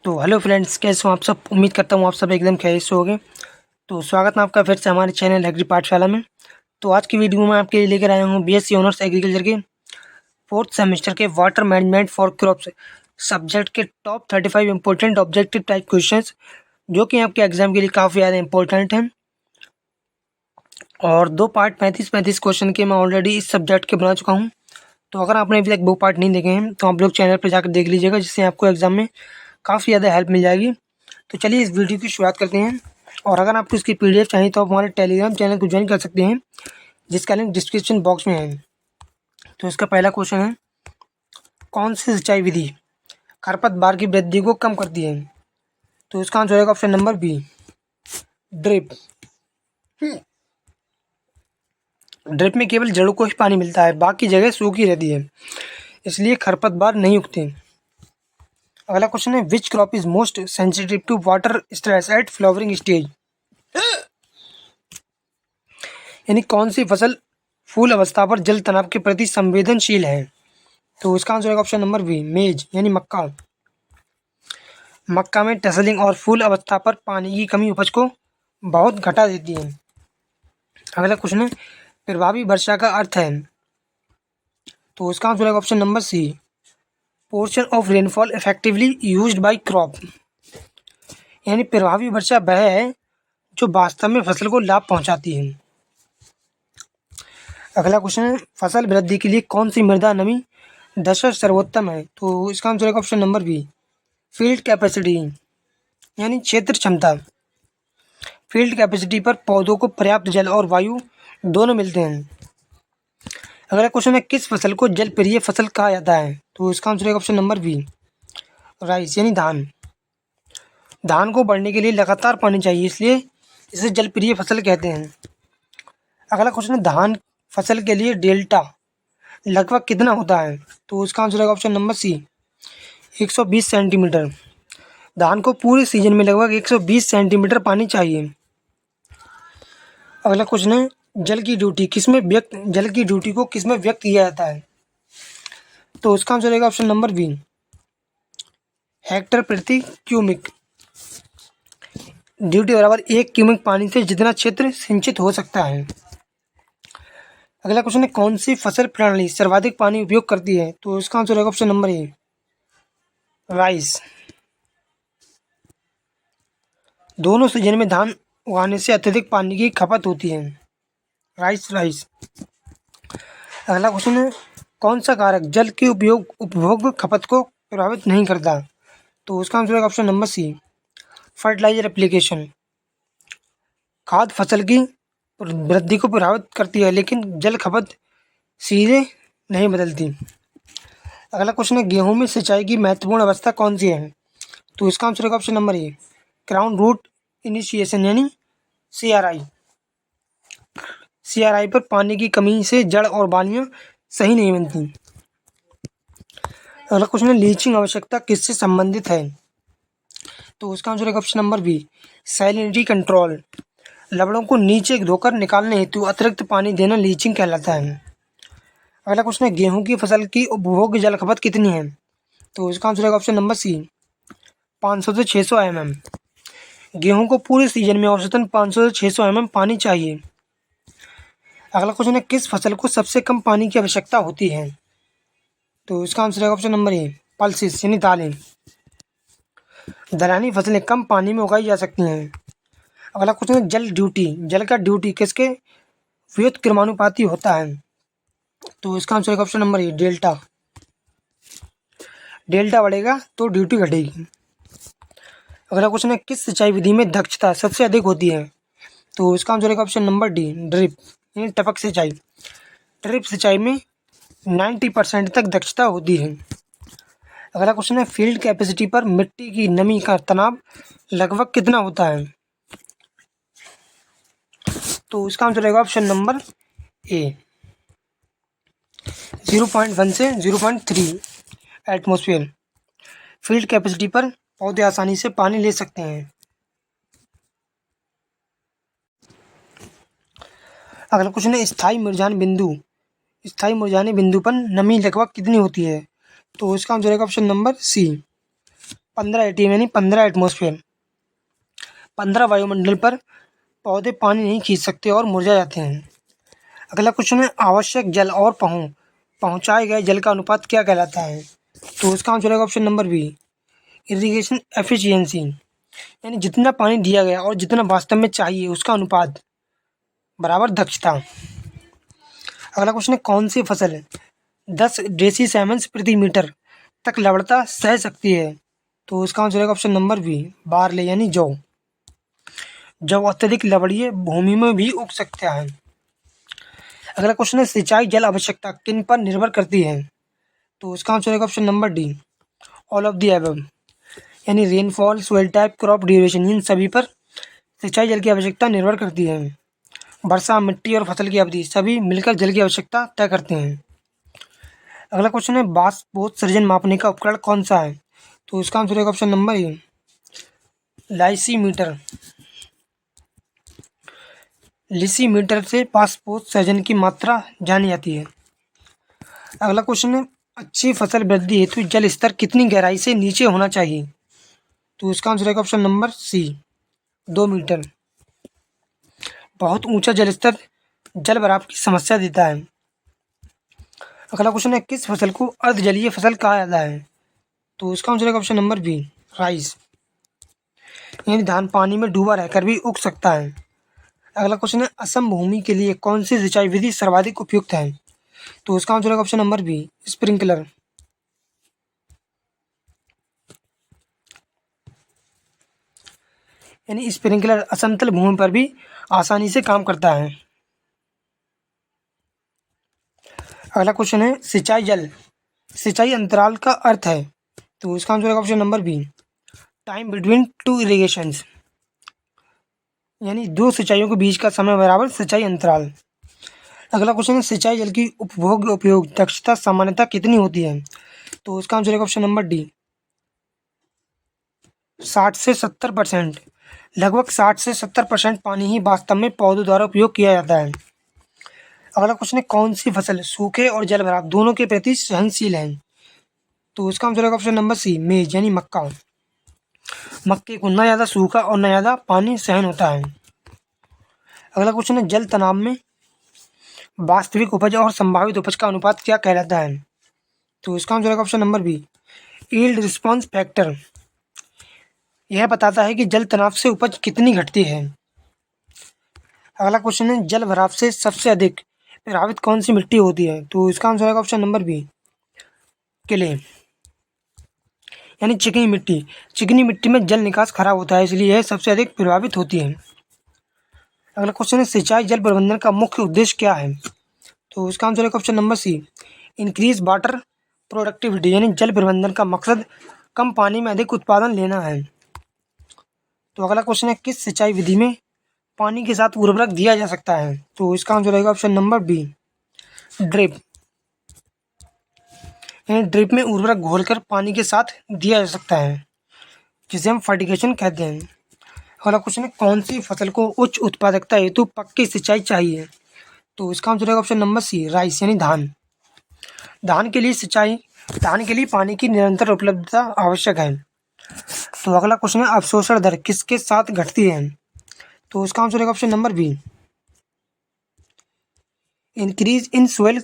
तो hello friends, कैसे हो आप सब। उम्मीद करता हूँ आप सब एकदम खैरियत से होंगे। तो स्वागत है आपका फिर से हमारे चैनल एग्री पाठशाला में। तो आज की वीडियो में आपके लिए लेकर आया हूँ बीएससी ऑनर्स एग्रीकल्चर के फोर्थ सेमेस्टर के water management for crops subject के top 35 important objective type questions, जो कि आपके एग्जाम के लिए काफ़ी ज़्यादा इंपॉर्टेंट हैं। और दो पार्ट 35 क्वेश्चन के मैं ऑलरेडी इस सब्जेक्ट के बना चुका हूँ। तो अगर आपने अभी तक वो पार्ट नहीं देखे हैं तो आप लोग चैनल पर जाकर देख लीजिएगा, जिससे आपको एग्जाम में काफ़ी ज़्यादा हेल्प मिल जाएगी। तो चलिए इस वीडियो की शुरुआत करते हैं। और अगर आपको इसकी पीडीएफ चाहिए तो आप हमारे टेलीग्राम चैनल को ज्वाइन कर सकते हैं, जिसका लिंक डिस्क्रिप्शन बॉक्स में है। तो इसका पहला क्वेश्चन है, कौन सी सिंचाई विधि खरपतवार की वृद्धि को कम करती है। तो इसका आंसर होगा option number B, drip. Drip में केवल जड़ों को ही पानी मिलता है, बाकी जगह सूखी रहती है, इसलिए खरपतवार नहीं उगते। अगला क्वेश्चन है, which crop is most sensitive to water stress at flowering stage. यानी कौन सी फसल फूल अवस्था पर जल तनाव के प्रति संवेदनशील है। तो इसका आंसर होगा ऑप्शन नंबर बी, मेज यानी मक्का। मक्का में टसलिंग और फूल अवस्था पर पानी की कमी उपज को बहुत घटा देती है। अगला क्वेश्चन है, प्रभावी वर्षा का अर्थ है। तो इसका आंसर होगा option number C, portion of rainfall effectively used by crop. यानी प्रभावी वर्षा वह है जो वास्तव में फसल को लाभ पहुंचाती है। अगला क्वेश्चन है, फसल वृद्धि के लिए कौन सी मृदा नमी दशा सर्वोत्तम है। तो इसका आंसर है option number B, field capacity यानी क्षेत्र क्षमता। फील्ड कैपेसिटी पर पौधों को पर्याप्त जल और वायु दोनों मिलते हैं। अगला क्वेश्चन है, किस फसल को जल प्रिय फसल कहा जाता है। तो इसका आंसर है ऑप्शन नंबर बी, राइस यानी धान। धान को बढ़ने के लिए लगातार पानी चाहिए, इसलिए इसे जल प्रिय फसल कहते हैं। अगला क्वेश्चन है, धान फसल के लिए डेल्टा लगभग कितना होता है। तो इसका आंसर है ऑप्शन नंबर सी, 120 सेंटीमीटर। धान को पूरे सीजन में लगभग 120 सेंटीमीटर पानी चाहिए। अगला क्वेश्चन है, जल की ड्यूटी को किसमें व्यक्त किया जाता है। तो इसका आंसर है ऑप्शन नंबर बी, हेक्टर प्रति क्यूबिक। ड्यूटी बराबर 1 क्यूबिक पानी से जितना क्षेत्र सिंचित हो सकता है। अगला क्वेश्चन है, कौन सी फसल प्रणाली सर्वाधिक पानी उपयोग करती है। तो इसका आंसर है ऑप्शन नंबर ए, राइस। दोनों सीजन में धान उगाने से अत्यधिक पानी की खपत होती है। राइस। अगला क्वेश्चन है, कौन सा कारक जल के उपभोग खपत को प्रभावित नहीं करता। तो उसका आंसर है option number C, fertiliser application. खाद फसल की वृद्धि को प्रभावित करती है, लेकिन जल खपत सीधे नहीं बदलती। अगला क्वेश्चन है, गेहूं में सिंचाई की महत्वपूर्ण अवस्था कौन सी है। तो इसका आंसर है option number A, ground root initiation यानी CRI। CRI पर पानी की कमी से जड़ और बालियां सही नहीं बनती। अगला क्वेश्चन है, लीचिंग आवश्यकता किससे संबंधित है। तो इसका आंसर है option number B, salinity control. लवणों को नीचे धोकर निकालने हेतु अतिरिक्त पानी देना लीचिंग कहलाता है। अगला क्वेश्चन है, गेहूं की फसल की उपभोग जल खपत कितनी है। तो इसका आंसर है ऑप्शन नंबर सी, 500 से 600 mm। गेहूं को पूरे सीजन में औसतन 500 से 600 mm पानी चाहिए। अगला क्वेश्चन है, किस फसल को सबसे कम पानी की आवश्यकता होती है। तो इसका आंसर है ऑप्शन नंबर ए, पल्सिस यानी दालें। दलहनी फसलें कम पानी में उगाई जा सकती हैं। अगला क्वेश्चन है, जल का ड्यूटी किसके व्युत्क्रमानुपाती होता है। तो इसका आंसर है ऑप्शन नंबर ए, डेल्टा। डेल्टा बढ़ेगा तो ड्यूटी घटेगी। अगला क्वेश्चन है, किस सिंचाई विधि में दक्षता सबसे अधिक होती है। तो इसका आंसर है ऑप्शन नंबर डी, ड्रिप यानी टपक सिंचाई। ड्रिप सिंचाई में 90% तक दक्षता होती है। अगला क्वेश्चन है, फील्ड कैपेसिटी पर मिट्टी की नमी का तनाव लगभग कितना होता है। तो इसका आंसर रहेगा ऑप्शन नंबर ए, 0.1 से 0.3 एटमॉस्फेयर। फील्ड कैपेसिटी पर पौधे आसानी से पानी ले सकते हैं। अगला क्वेश्चन है, स्थायी मुरझाने बिंदु पर नमी लगभग कितनी होती है। तो इसका आंसर है ऑप्शन नंबर सी, 15 एटीएम यानी 15 एटमॉस्फेयर। 15 वायुमंडल पर पौधे पानी नहीं खींच सकते और मुरझा जाते हैं। अगला क्वेश्चन है, आवश्यक जल और पहुँचाए गए जल का अनुपात क्या कहलाता है? तो इसका आंसर होगा option number B, irrigation efficiency, यानी जितना पानी दिया गया और जितना वास्तव में चाहिए उसका अनुपात बराबर दक्षता। अगला क्वेश्चन है, कौन सी फसल 10 डेसीसेमेंस प्रति मीटर तक लवणता सह सकती है? तो इसका आंसर होगा ऑप्शन नंबर बी, बारले यानी जौ। जौ अत्यधिक लवणीय भूमि में भी उग सकता है। अगला क्वेश्चन है, सिंचाई जल आवश्यकता किन पर निर्भर करती है? तो इसका आंसर होगा option number D, all of the above, यानी rainfall, soil type, crop duration, इन सभी पर सिंचाई जल की आवश्यकता निर्भर करती है। वर्षा, मिट्टी और फसल की अवधि सभी मिलकर जल की आवश्यकता तय करते हैं। अगला क्वेश्चन है, बाष्पोत्सर्जन मापने का उपकरण कौन सा है? तो इसका आंसर होगा ऑप्शन नंबर ए, लाइसीमीटर। लिसीमीटर से बाष्पोत्सर्जन की मात्रा जानी जाती है। अगला क्वेश्चन है, अच्छी फसल वृद्धि हेतु जल स्तर कितनी गहराई से नीचे होना चाहिए? तो इसका आंसर है ऑप्शन नंबर सी, 2 मीटर। बहुत ऊंचा जल स्तर जल भराव की समस्या देता है। अगला क्वेश्चन है, किस फसल को अर्धजलीय फसल कहा जाता है? तो इसका आंसर है ऑप्शन नंबर बी, राइस, यानी धान पानी में डूबा रहकर भी उग सकता है। अगला क्वेश्चन है, असम भूमि के लिए कौन सी सिंचाई विधि सर्वाधिक उपयुक्त है? तो इसका आंसर है ऑप्शन नंबर बी, स्प्रिंकलर, यानी स्प्रिंकलर असमतल भूमि पर भी आसानी से काम करता है। अगला क्वेश्चन है, सिंचाई अंतराल का अर्थ है? तो इसका आंसर है option number B, time between two irrigations, यानी दो सिंचाइयों के बीच का समय बराबर सिंचाई अंतराल। अगला क्वेश्चन है, सिंचाई जल की उपभोग उपयोग दक्षता सामान्यतः कितनी होती है? तो इसका आंसर है ऑप्शन नंबर डी, 60 से 70%। लगभग 60 से 70% पानी ही वास्तव में पौधों द्वारा उपयोग किया जाता है। अगला क्वेश्चन है, कौन सी फसल सूखे और जल भराव दोनों के प्रति सहनशील है? तो इसका आंसर है ऑप्शन नंबर सी, मेज यानी मक्का। मक्के को न ज़्यादा सूखा और न ज़्यादा पानी सहन होता है। अगला क्वेश्चन है, जल तनाव में वास्तविक उपज और संभावित उपज का अनुपात क्या कहलाता है? तो इसका आंसर है option number B, yield response factor. यह बताता है कि जल तनाव से उपज कितनी घटती है। अगला क्वेश्चन है, जल भराव से सबसे अधिक प्रभावित कौन सी मिट्टी होती है? तो इसका आंसर है ऑप्शन नंबर बी, क्ले, यानी चिकनी मिट्टी। चिकनी मिट्टी में जल निकास खराब होता है, इसलिए यह सबसे अधिक प्रभावित होती है। अगला क्वेश्चन है, सिंचाई जल प्रबंधन का मुख्य उद्देश्य क्या है? तो इसका आंसर है option number C, increase water productivity, यानी जल प्रबंधन का मकसद कम पानी में अधिक उत्पादन लेना है। तो अगला क्वेश्चन है, किस सिंचाई विधि में पानी के साथ उर्वरक दिया जा सकता है? तो इसका आंसर रहेगा ऑप्शन नंबर बी, ड्रिप, यानी ड्रिप में उर्वरक घोलकर पानी के साथ दिया जा सकता है, जिसे हम फर्टिगेशन कहते हैं। अगला क्वेश्चन है, कौन सी फसल को उच्च उत्पादकता हेतु पक्की सिंचाई चाहिए? तो इसका आंसर रहेगा ऑप्शन नंबर सी, राइस, यानी धान। धान के लिए पानी की निरंतर उपलब्धता आवश्यक है। तो अगला क्वेश्चन है, अवशोषण दर किसके साथ घटती है? तो इसका आंसर है option number B, increase in soil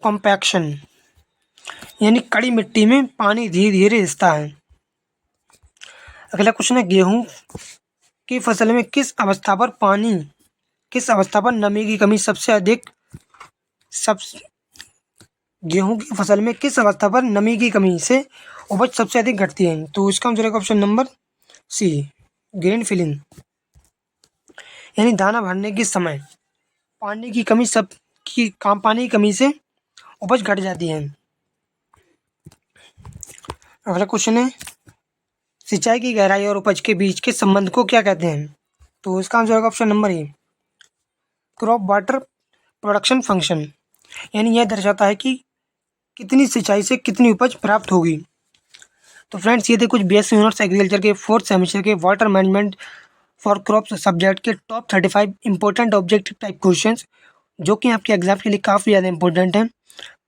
compaction, यानी कड़ी मिट्टी में पानी धीरे धीरे रिसता है। अगला क्वेश्चन है, गेहूं की फसल में किस अवस्था पर नमी की कमी सबसे अधिक सब गेहूं की फसल में किस अवस्था पर नमी की कमी से उपज सबसे अधिक घटती है? तो इसका आंसर है option number C, grain filling, यानी दाना भरने के समय पानी की कमी से उपज घट जाती है। अगला क्वेश्चन है, सिंचाई की गहराई और उपज के बीच के संबंध को क्या कहते हैं? तो इसका आंसर होगा ऑप्शन नंबर ए, क्रॉप वाटर प्रोडक्शन फंक्शन, यानी यह दर्शाता है कि कितनी सिंचाई से कितनी उपज प्राप्त होगी। तो फ्रेंड्स, ये थे कुछ बीएससी ऑनर्स एग्रीकल्चर के 4th सेमेस्टर के water management for crops subject के top 35 important objective type questions, जो कि आपके एग्जाम के लिए काफ़ी ज़्यादा इंपॉर्टेंट हैं।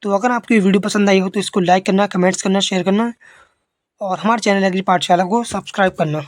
तो अगर आपको ये वीडियो पसंद आई हो तो इसको लाइक करना, कमेंट्स करना, शेयर करना और हमारे चैनल एग्री पाठशाला को सब्सक्राइब करना।